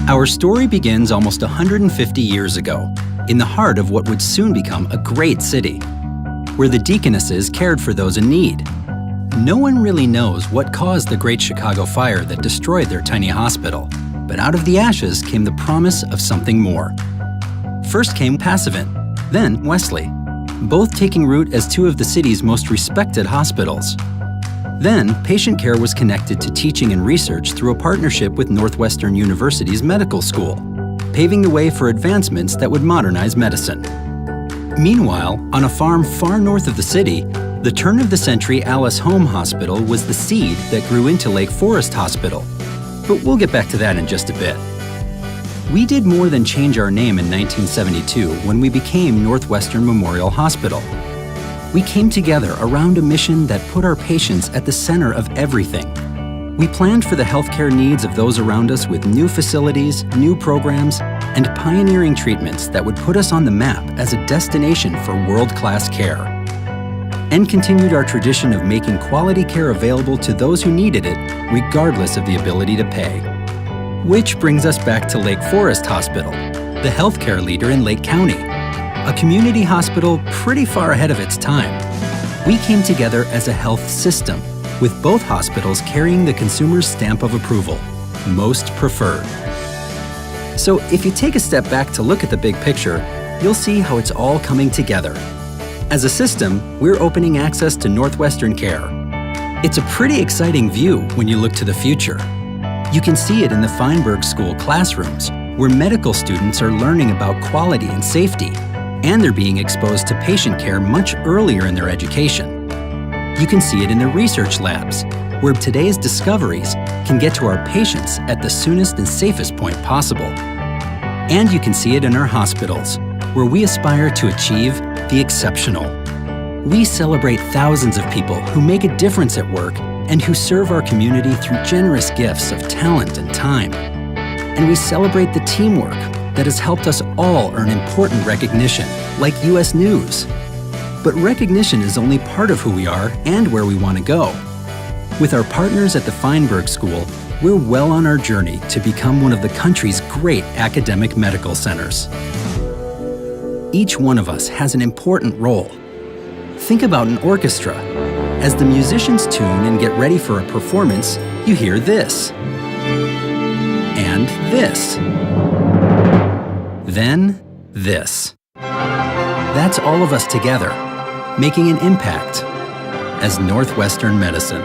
Our story begins almost 150 years ago, in the heart of what would soon become a great city, where the deaconesses cared for those in need. No one really knows what caused the Great Chicago Fire that destroyed their tiny hospital, but out of the ashes came the promise of something more. First came Passavant, then Wesley, both taking root as two of the city's most respected hospitals. Then, patient care was connected to teaching and research through a partnership with Northwestern University's medical school, paving the way for advancements that would modernize medicine. Meanwhile, on a farm far north of the city, the turn-of-the-century Alice Home Hospital was the seed that grew into Lake Forest Hospital. But we'll get back to that in just a bit. We did more than change our name in 1972 when we became Northwestern Memorial Hospital. We came together around a mission that put our patients at the center of everything. We planned for the healthcare needs of those around us with new facilities, new programs, and pioneering treatments that would put us on the map as a destination for world-class care. And continued our tradition of making quality care available to those who needed it, regardless of the ability to pay. Which brings us back to Lake Forest Hospital, the healthcare leader in Lake County, a community hospital pretty far ahead of its time. We came together as a health system, with both hospitals carrying the consumer's stamp of approval, most preferred. So if you take a step back to look at the big picture, you'll see how it's all coming together. As a system, we're opening access to Northwestern care. It's a pretty exciting view when you look to the future. You can see it in the Feinberg School classrooms, where medical students are learning about quality and safety, and they're being exposed to patient care much earlier in their education. You can see it in the research labs, where today's discoveries can get to our patients at the soonest and safest point possible. And you can see it in our hospitals, where we aspire to achieve the exceptional. We celebrate thousands of people who make a difference at work and who serve our community through generous gifts of talent and time. And we celebrate the teamwork that has helped us all earn important recognition, like US News. But recognition is only part of who we are and where we want to go. With our partners at the Feinberg School, we're well on our journey to become one of the country's great academic medical centers. Each one of us has an important role. Think about an orchestra. As the musicians tune and get ready for a performance, you hear this. And this. Then this. That's all of us together, making an impact as Northwestern Medicine.